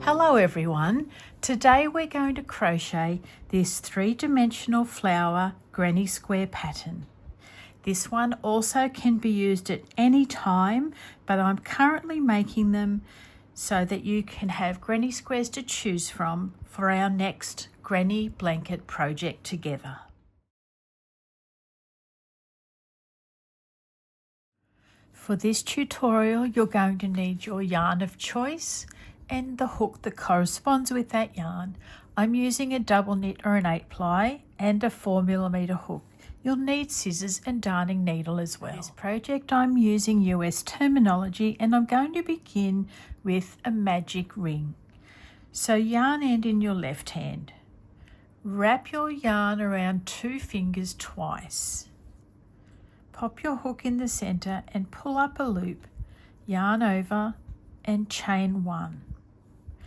Hello everyone, today we're going to crochet this 3-dimensional flower granny square pattern. This one also can be used at any time, but I'm currently making them so that you can have granny squares to choose from for our next granny blanket project together. For this tutorial, you're going to need your yarn of choice and the hook that corresponds with that yarn. I'm using a double knit or an 8-ply and a 4mm hook. You'll need scissors and darning needle as well. For this project I'm using US terminology and I'm going to begin with a magic ring. So yarn end in your left hand. Wrap your yarn around 2 fingers twice. Pop your hook in the center and pull up a loop, yarn over and chain 1.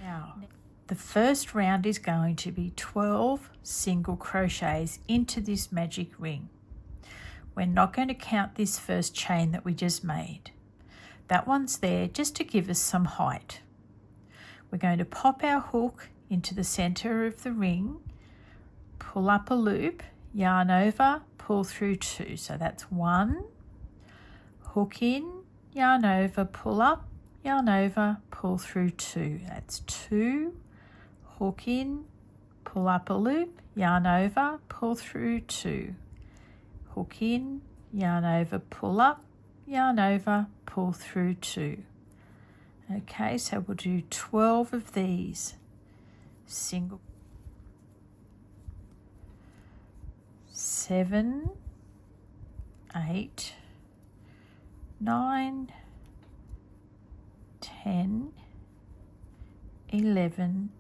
Now, the first round is going to be 12 single crochets into this magic ring. We're not going to count this first chain that we just made. That one's there just to give us some height. We're going to pop our hook into the center of the ring, pull up a loop, yarn over, pull through 2. So that's 1, hook in, yarn over, pull up, yarn over, pull through 2. That's 2, hook in, pull up a loop, yarn over, pull through 2. Hook in, yarn over, pull up, yarn over, pull through 2. Okay, so we'll do 12 of these single. 7, 8, 9, 10, 11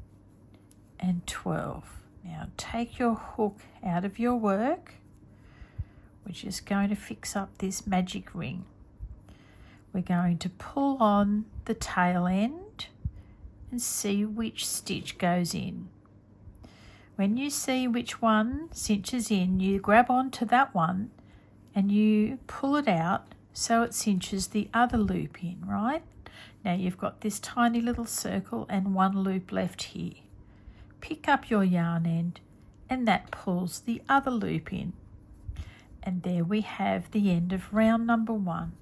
and 12. Now take your hook out of your work. We're just going to fix up this magic ring. We're going to pull on the tail end and see which stitch goes in. When you see which one cinches in, you grab onto that one and you pull it out so it cinches the other loop in, right? Now you've got this tiny little circle and 1 loop left here. Pick up your yarn end and that pulls the other loop in. And there we have the end of round number 1.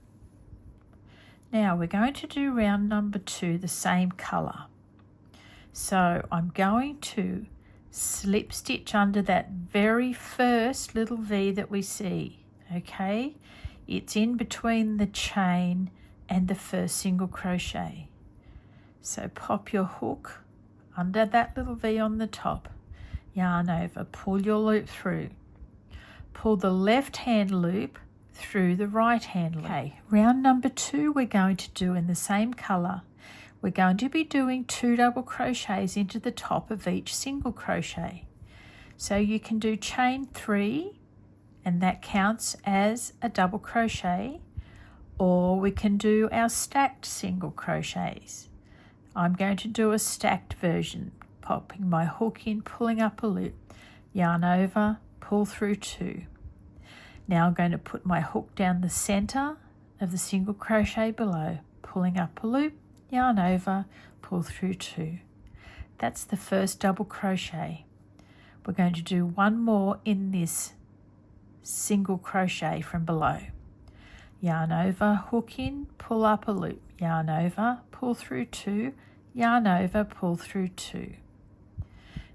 Now we're going to do round number 2 the same colour. So I'm going to slip stitch under that very first little V that we see, okay? It's in between the chain and the first single crochet. So pop your hook under that little V on the top, yarn over, pull your loop through. Pull the left hand loop through the right hand loop. Okay, round number 2 we're going to do in the same colour. We're going to be doing 2 double crochets into the top of each single crochet. So you can do chain 3 and that counts as a double crochet, or we can do our stacked single crochets. I'm going to do a stacked version, popping my hook in, pulling up a loop, yarn over, pull through 2. Now I'm going to put my hook down the center of the single crochet below, pulling up a loop, yarn over, pull through 2. That's the first double crochet. We're going to do 1 more in this single crochet from below. Yarn over, hook in, pull up a loop, yarn over, pull through 2, yarn over, pull through 2.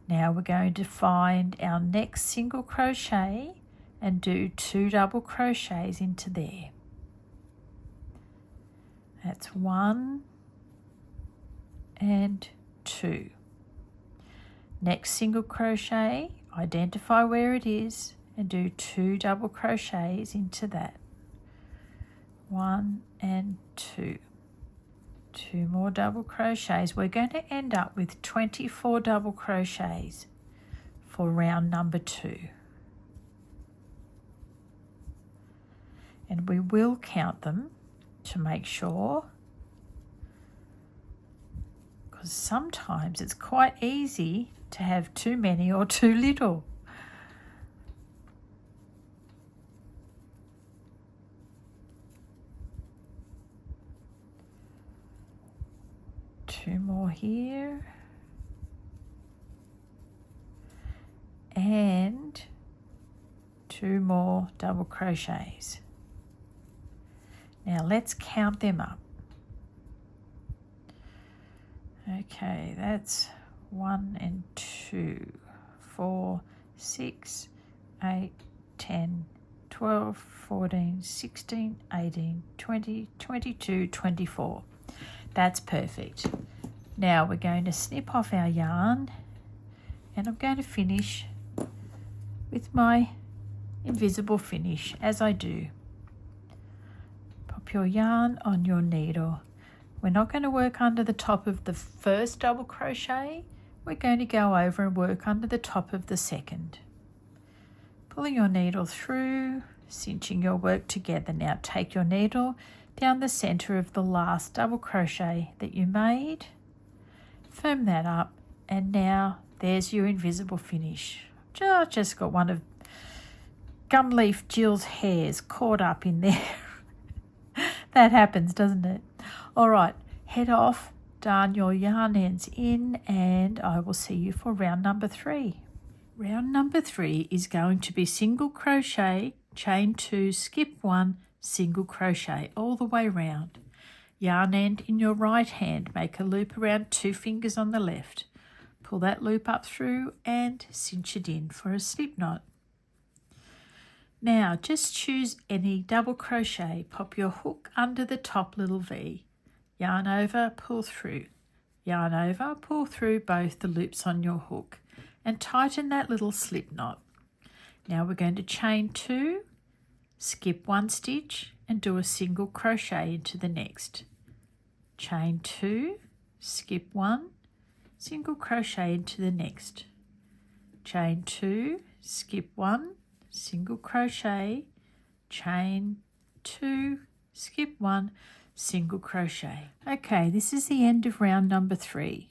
Now we're going to find our next single crochet and do 2 double crochets into there. That's 1 and 2. Next single crochet, identify where it is and do 2 double crochets into that. 1 and 2. 2 more double crochets. We're going to end up with 24 double crochets for round number 2. And we will count them to make sure, because sometimes it's quite easy to have too many or too little. 2 more here, and 2 more double crochets. Now let's count them up. Okay, that's 1 and 2, 4, 6, 8, 10, 12, 14, 16, 18, 20, 22, 24. That's perfect. Now we're going to snip off our yarn, and I'm going to finish with my invisible finish as I do. Pop your yarn on your needle. We're not going to work under the top of the first double crochet. We're going to go over and work under the top of the second. Pulling your needle through, cinching your work together. Now take your needle down the center of the last double crochet that you made. Firm that up, and now there's your invisible finish. Just got one of Gumleaf Jill's hairs caught up in there. That happens, doesn't it? All right, head off, darn your yarn ends in, and I will see you for round number 3. Round number 3 is going to be single crochet, chain 2, skip 1, single crochet all the way round. Yarn end in your right hand, make a loop around 2 fingers on the left. Pull that loop up through and cinch it in for a slip knot. Now just choose any double crochet, pop your hook under the top little V, yarn over, pull through, yarn over, pull through both the loops on your hook, and tighten that little slip knot. Now we're going to chain 2, skip 1 stitch, and do a single crochet into the next. Chain 2, skip 1, single crochet into the next. Chain 2, skip 1, single crochet, chain 2, skip 1, single crochet. Okay, this is the end of round number 3.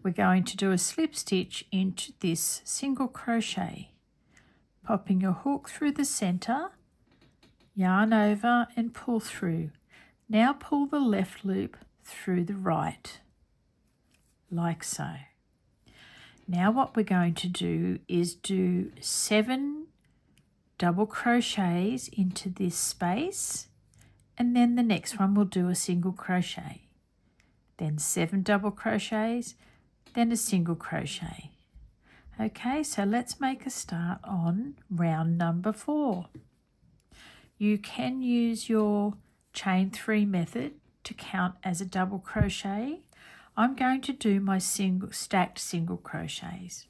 We're going to do a slip stitch into this single crochet, popping your hook through the center, yarn over and pull through. Now pull the left loop through the right, like so. Now what we're going to do is do 7 double crochets into this space, and then the next one we'll do a single crochet, then 7 double crochets, then a single crochet. Okay, so let's make a start on round number 4. You can use your chain 3 method to count as a double crochet. I'm going to do my stacked single crochets.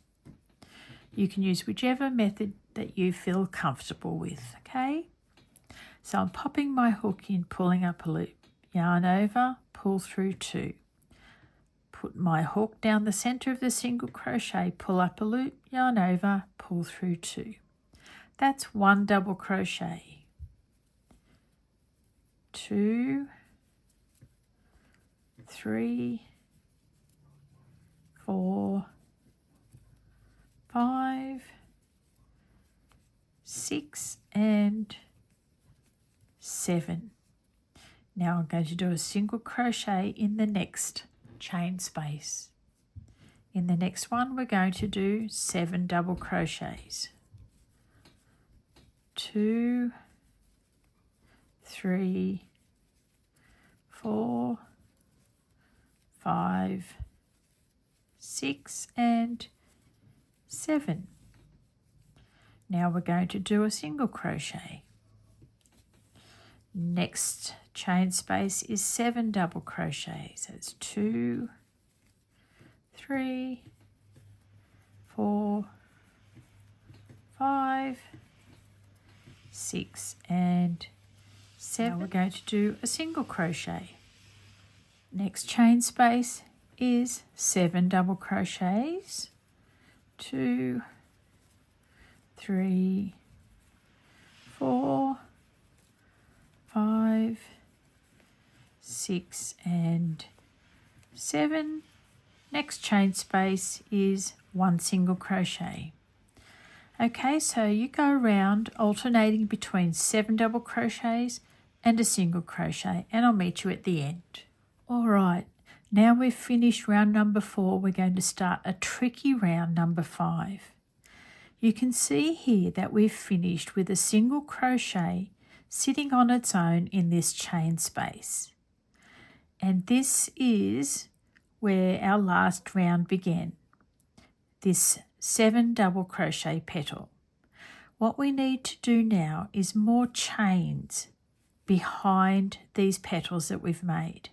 You can use whichever method that you feel comfortable with, okay? So I'm popping my hook in, pulling up a loop, yarn over, pull through 2. Put my hook down the center of the single crochet, pull up a loop, yarn over, pull through 2. That's 1 double crochet. 2, 3, 4, 5, 6, and 7. Now I'm going to do a single crochet in the next chain space. In the next one we're going to do 7 double crochets. 2, 3, 4, 5, 6, and 7. Now we're going to do a single crochet. Next chain space is 7 double crochets. That's 2, 3, 4, 5, 6, and 7. Now we're going to do a single crochet. Next chain space is 7 double crochets. 2, 3, 4, 5, 6, and 7. Next chain space is 1 single crochet. Okay, so you go around alternating between 7 double crochets and a single crochet, and I'll meet you at the end. All right, Now we've finished round number 4, we're going to start a tricky round number 5. You can see here that we've finished with a single crochet sitting on its own in this chain space. And this is where our last round began, this 7 double crochet petal. What we need to do now is more chains behind these petals that we've made.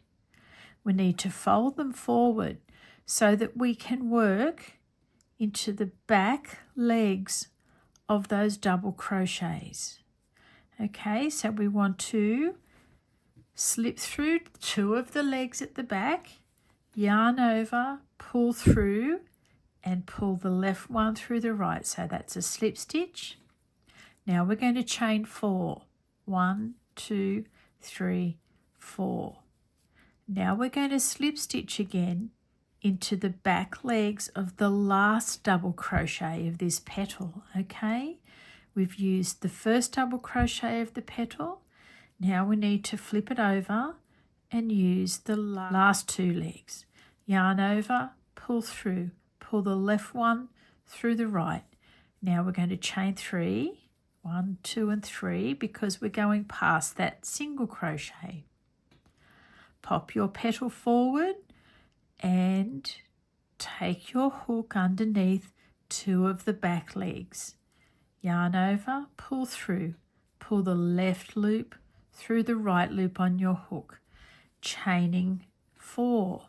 We need to fold them forward so that we can work into the back legs of those double crochets. Okay, so we want to slip through 2 of the legs at the back, yarn over, pull through, and pull the left one through the right. So that's a slip stitch. Now we're going to chain 4. 1, 2, 3, 4. Now we're going to slip stitch again into the back legs of the last double crochet of this petal. Okay, we've used the first double crochet of the petal. Now we need to flip it over and use the last 2 legs. Yarn over, pull through, pull the left one through the right. Now we're going to chain 3, 1, 2 and 3, because we're going past that single crochet. Pop your petal forward and take your hook underneath 2 of the back legs. Yarn over, pull through, pull the left loop through the right loop on your hook, chaining 4.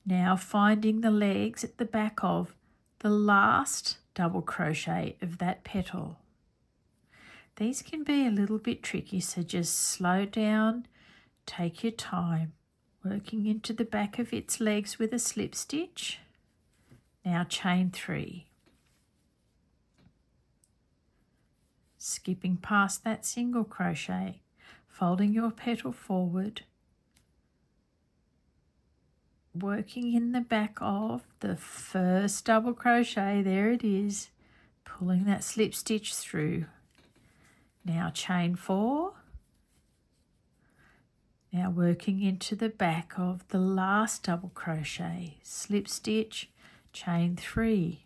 Now finding the legs at the back of the last double crochet of that petal. These can be a little bit tricky, so just slow down, take your time. Working into the back of its legs with a slip stitch. Now chain 3. Skipping past that single crochet, folding your petal forward, working in the back of the first double crochet, there it is, pulling that slip stitch through. Now chain 4. Now working into the back of the last double crochet, slip stitch, chain 3.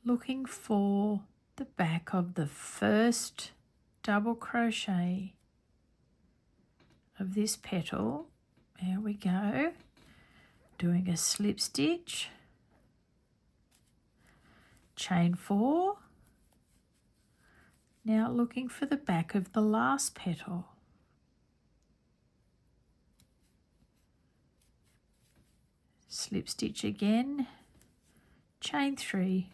Looking for the back of the first double crochet of this petal. There we go. Doing a slip stitch, chain 4. Now looking for the back of the last petal. Slip stitch again, chain 3.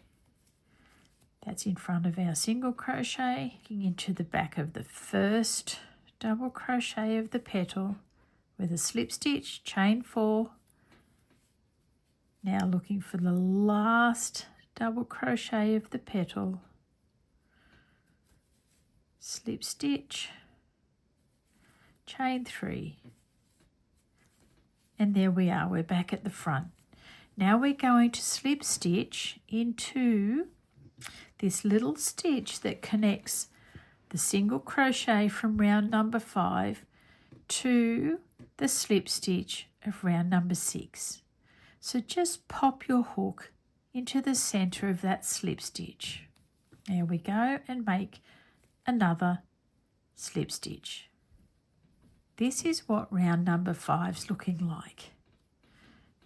That's in front of our single crochet. Looking into the back of the first double crochet of the petal with a slip stitch, chain 4. Now looking for the last double crochet of the petal. Slip stitch, chain 3, and there we are, we're back at the front. Now we're going to slip stitch into this little stitch that connects the single crochet from round number 5 to the slip stitch of round number 6. So just pop your hook into the center of that slip stitch. There we go, and make another slip stitch. This is what round number 5's looking like.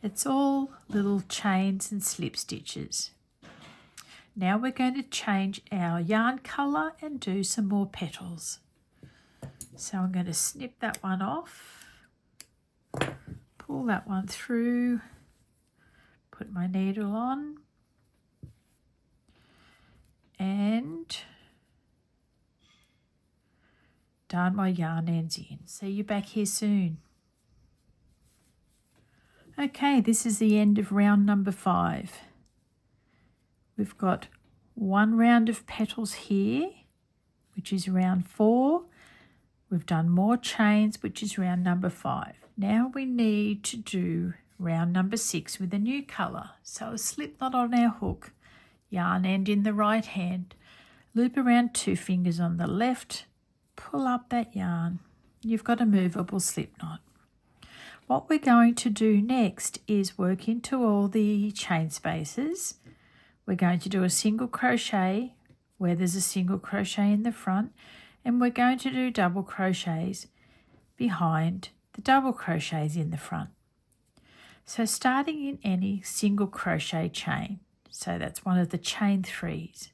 It's all little chains and slip stitches. Now we're going to change our yarn colour and do some more petals. So I'm going to snip that one off, pull that one through, put my needle on, and darn my yarn ends in. See you back here soon. Okay, this is the end of round number 5. We've got 1 round of petals here, which is round 4. We've done more chains, which is round number 5. Now we need to do round number 6 with a new colour. So a slip knot on our hook, yarn end in the right hand, loop around 2 fingers on the left, pull up that yarn, You've got a movable slip knot. What we're going to do next is work into all the chain spaces. We're going to do a single crochet where there's a single crochet in the front, and we're going to do double crochets behind the double crochets in the front. So starting in any single crochet chain, so that's one of the chain 3s,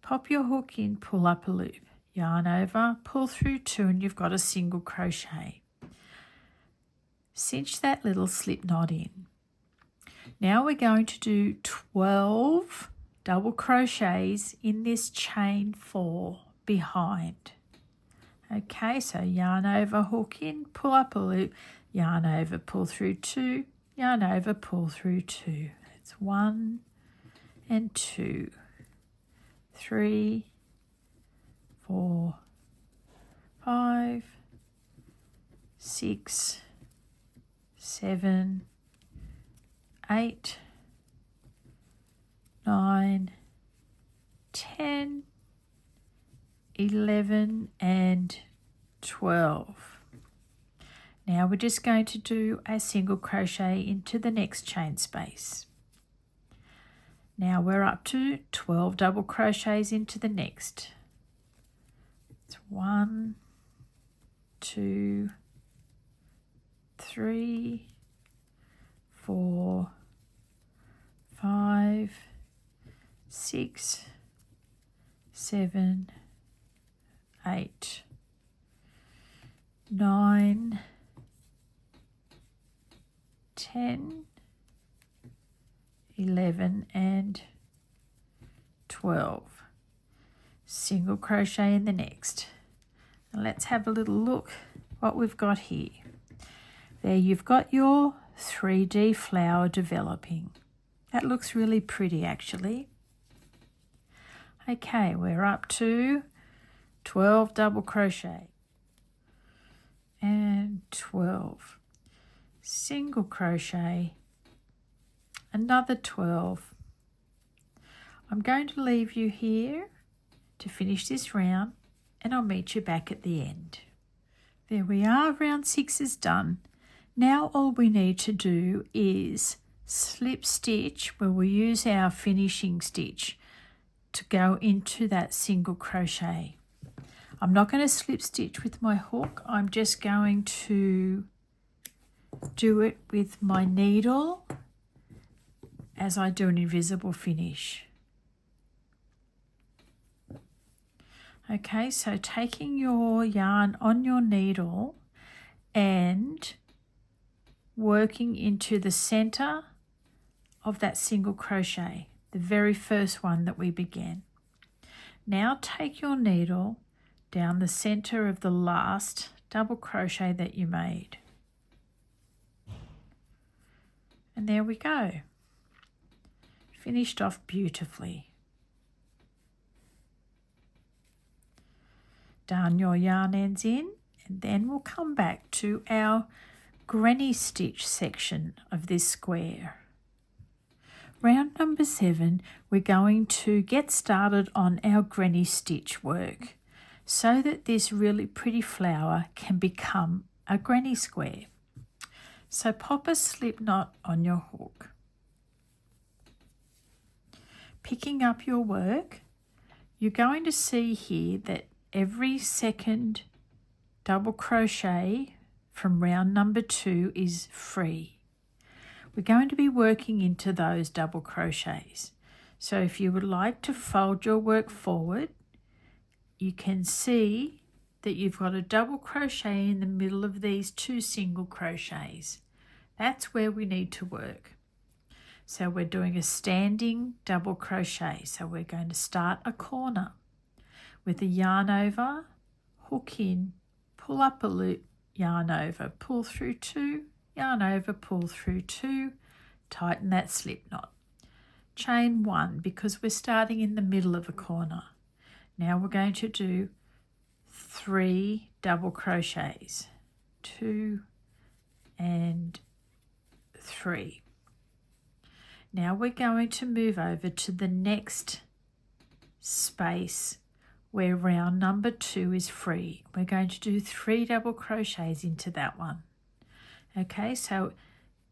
pop your hook in, pull up a loop, yarn over, pull through 2, and you've got a single crochet. Cinch that little slip knot in. Now we're going to do 12 double crochets in this chain 4 behind. Okay, so yarn over, hook in, pull up a loop, yarn over, pull through 2, yarn over, pull through 2. That's 1 and 2, 3, 4, 5, 6, 7, 8, 9, 10, 11 and 12. Now we're just going to do a single crochet into the next chain space. Now we're up to 12 double crochets into the next. It's 1, 2, 3, 4, 5, 6, 7, 8, 9, 10, 11 and 12. Single crochet in the next. And let's have a little look what we've got here. There you've got your 3D flower developing. That looks really pretty actually. Okay, we're up to 12 double crochet and 12 single crochet, another 12. I'm going to leave you here to finish this round, and I'll meet you back at the end. There we are, round 6 is done. Now all we need to do is slip stitch where we use our finishing stitch to go into that single crochet. I'm not going to slip stitch with my hook, I'm just going to do it with my needle as I do an invisible finish. Okay, so taking your yarn on your needle and working into the center of that single crochet, the very first one that we began. Now take your needle down the center of the last double crochet that you made. And there we go. Finished off beautifully. Darn your yarn ends in, and then we'll come back to our granny stitch section of this square. Round number 7, we're going to get started on our granny stitch work so that this really pretty flower can become a granny square. So pop a slip knot on your hook. Picking up your work, you're going to see here that every second double crochet from round number 2 is free. We're going to be working into those double crochets. So if you would like to fold your work forward, you can see that you've got a double crochet in the middle of these 2 single crochets. That's where we need to work. So we're doing a standing double crochet. So we're going to start a corner with a yarn over, hook in, pull up a loop, yarn over, pull through 2, yarn over, pull through 2, tighten that slip knot. Chain 1 because we're starting in the middle of a corner. Now we're going to do 3 double crochets, 2 and 3. Now we're going to move over to the next space where round number 2 is free. We're going to do 3 double crochets into that one. Okay, so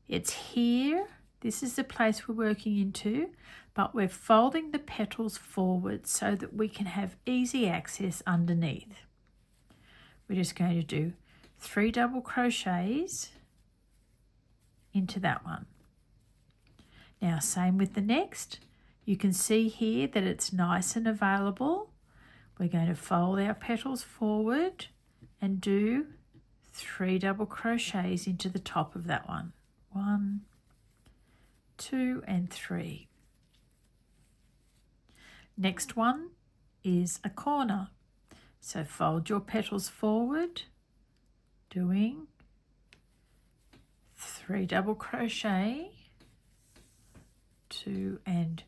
it's here. This is the place we're working into, but we're folding the petals forward so that we can have easy access underneath. We're just going to do 3 double crochets into that one. Now, same with the next. You can see here that it's nice and available. We're going to fold our petals forward and do 3 double crochets into the top of that one. 1, 2 and 3. Next one is a corner. So fold your petals forward, doing 3 double crochet, 2 and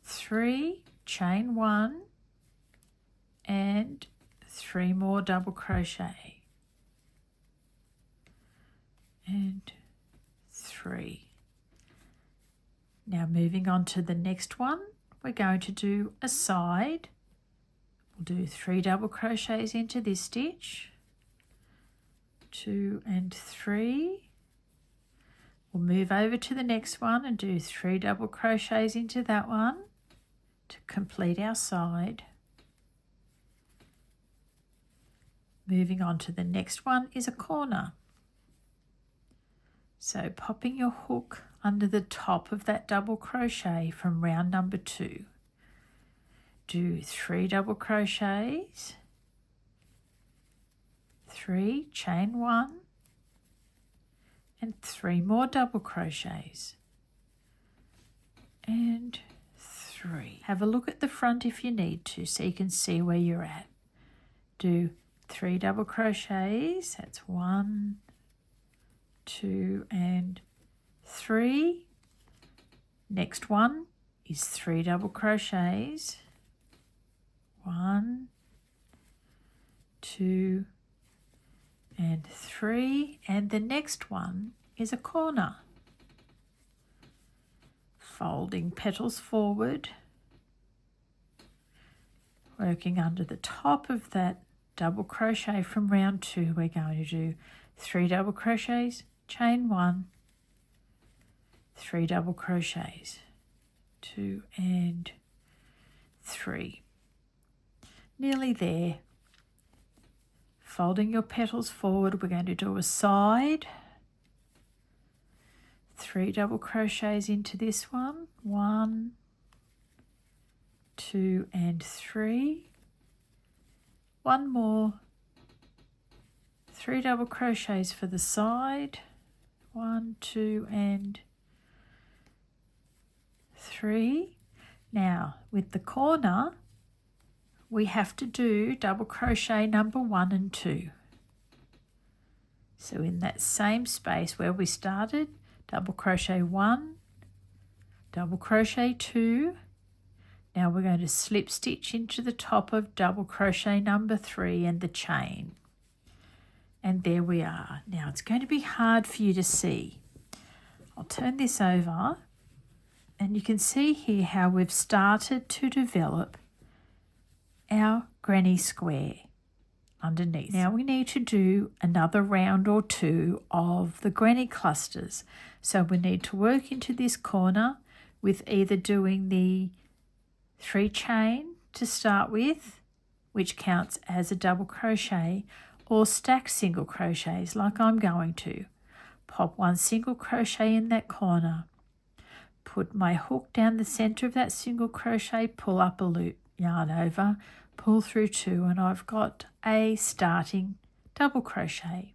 3, chain 1 and 3 more double crochet and 3. Now moving on to the next one, we're going to do a side. We'll do 3 double crochets into this stitch, 2 and 3. We'll move over to the next one and do 3 double crochets into that one to complete our side. Moving on to the next one is a corner. So popping your hook under the top of that double crochet from round number 2. Do 3 double crochets, 3, chain 1 and 3 more double crochets and 3. Have a look at the front if you need to so you can see where you're at. Do 3 double crochets, that's 1, 2 and 3. Next one is 3 double crochets, 1, 2 and 3, and the next one is a corner. Folding petals forward, working under the top of that double crochet from round 2, we're going to do 3 double crochets, chain 1, 3 double crochets, 2 and 3. Nearly there. Folding your petals forward, we're going to do a side, 3 double crochets into this one, 1, 2 and 3. One more, 3 double crochets for the side, 1, 2 and 3. Now with the corner we have to do double crochet number 1 and 2. So in that same space where we started, double crochet 1, double crochet 2. Now we're going to slip stitch into the top of double crochet number 3 and the chain. And there we are. Now it's going to be hard for you to see. I'll turn this over and you can see here how we've started to develop our granny square underneath. Now we need to do another round or 2 of the granny clusters. So we need to work into this corner with either doing the 3 chain to start with, which counts as a double crochet, or stack single crochets like I'm going to. Pop 1 single crochet in that corner, put my hook down the center of that single crochet, pull up a loop, yarn over, pull through 2, and I've got a starting double crochet.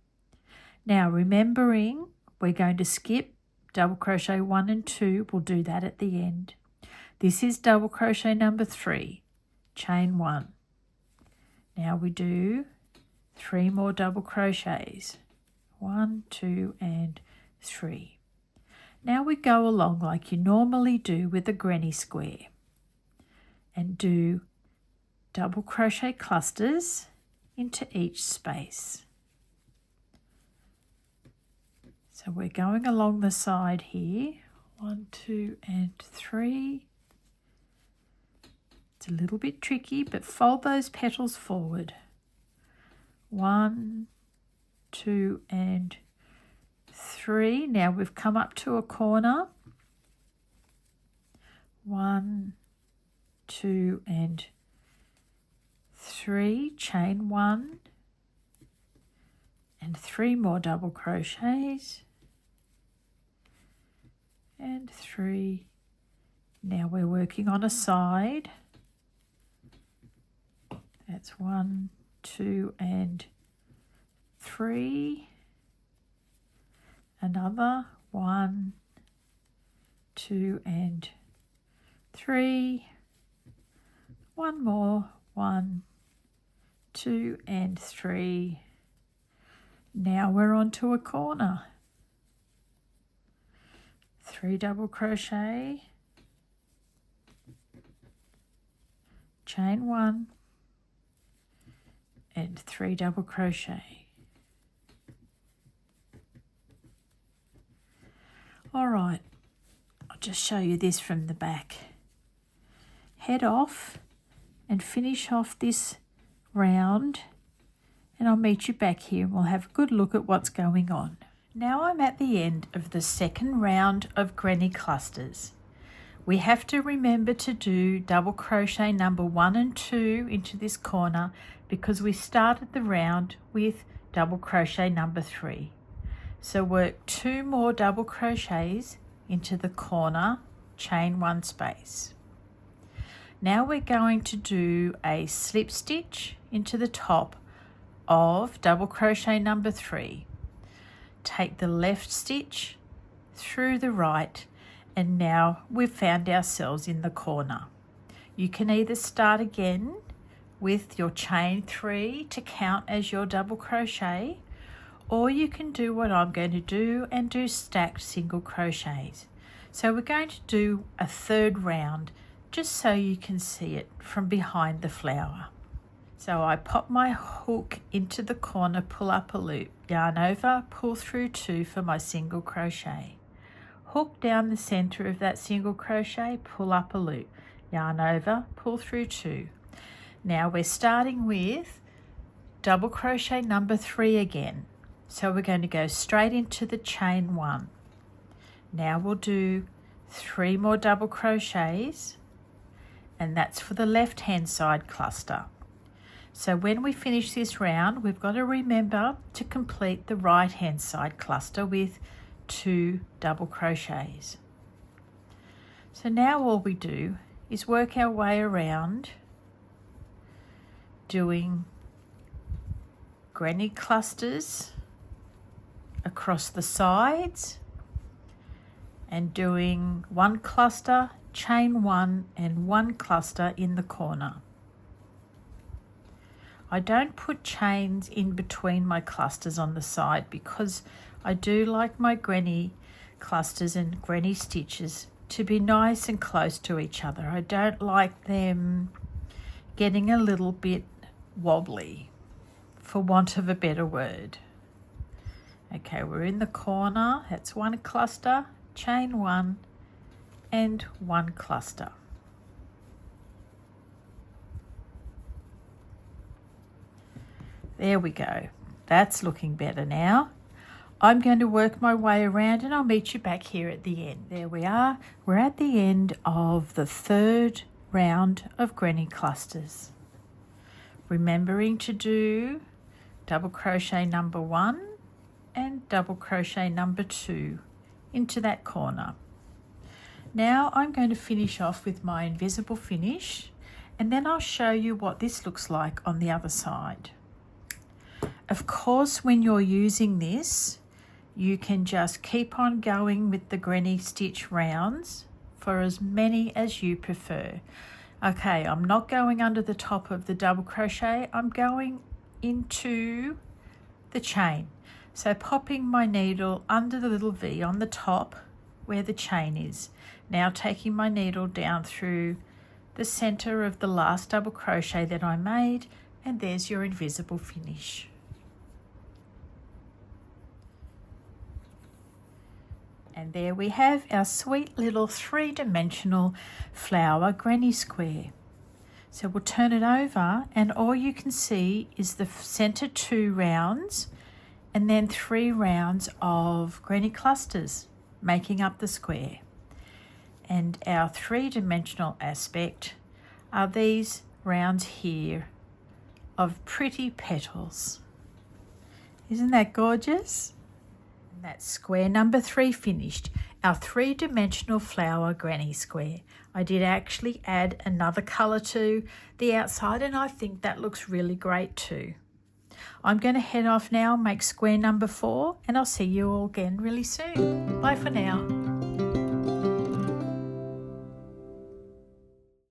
Now remembering we're going to skip double crochet 1 and 2, we'll do that at the end. This is double crochet number 3, chain 1. Now we do 3 more double crochets, 1, 2 and 3. Now we go along like you normally do with a granny square and do double crochet clusters into each space. So we're going along the side here, 1, 2 and 3. It's a little bit tricky, but fold those petals forward. 1, 2 and 3. Now we've come up to a corner. 1, 2 and 3. Chain 1 and 3 more double crochets and 3. Now we're working on a side. That's 1, 2 and 3. Another 1, 2 and 3. One more, 1, 2 and 3. Now we're on to a corner. 3 double crochet, chain 1 and 3 double crochet. All right, I'll just show you this from the back. Head off and finish off this round, and I'll meet you back here and we'll have a good look at what's going on. Now I'm at the end of the second round of granny clusters. We have to remember to do double crochet number 1 and 2 into this corner because we started the round with double crochet number 3. So work 2 more double crochets into the corner, chain 1 space. Now we're going to do a slip stitch into the top of double crochet number 3. Take the left stitch through the right, and now we've found ourselves in the corner. You can either start again with your chain 3 to count as your double crochet, or you can do what I'm going to do and do stacked single crochets. So we're going to do a third round just so you can see it from behind the flower. So I pop my hook into the corner, pull up a loop, yarn over, pull through 2 for my single crochet. Hook down the center of that single crochet, pull up a loop, yarn over, pull through 2. Now we're starting with double crochet number 3 again. So we're going to go straight into the chain 1. Now we'll do 3 more double crochets, and that's for the left hand side cluster. So when we finish this round, we've got to remember to complete the right hand side cluster with 2 double crochets. So now all we do is work our way around doing granny clusters across the sides and doing 1 cluster, chain 1 and 1 cluster in the corner. I don't put chains in between my clusters on the side because I do like my granny clusters and granny stitches to be nice and close to each other. I don't like them getting a little bit wobbly, for want of a better word. Okay, we're in the corner. That's 1 cluster, chain 1 and 1 cluster. There we go. That's looking better now. I'm going to work my way around and I'll meet you back here at the end. There we are. We're at the end of the third round of granny clusters. Remembering to do double crochet number 1 and double crochet number 2 into that corner. Now I'm going to finish off with my invisible finish, and then I'll show you what this looks like on the other side. Of course, when you're using this, you can just keep on going with the granny stitch rounds for as many as you prefer. Okay, I'm not going under the top of the double crochet, I'm going into the chain. So popping my needle under the little V on the top where the chain is. Now taking my needle down through the center of the last double crochet that I made, and there's your invisible finish. And there we have our sweet little 3-dimensional flower granny square. So we'll turn it over and all you can see is the center 2 rounds and then 3 rounds of granny clusters making up the square. And our 3-dimensional aspect are these rounds here of pretty petals. Isn't that gorgeous? And that's square number 3 finished, our 3-dimensional flower granny square. I did actually add another colour to the outside and I think that looks really great too. I'm going to head off now and make square number 4 and I'll see you all again really soon. Bye for now.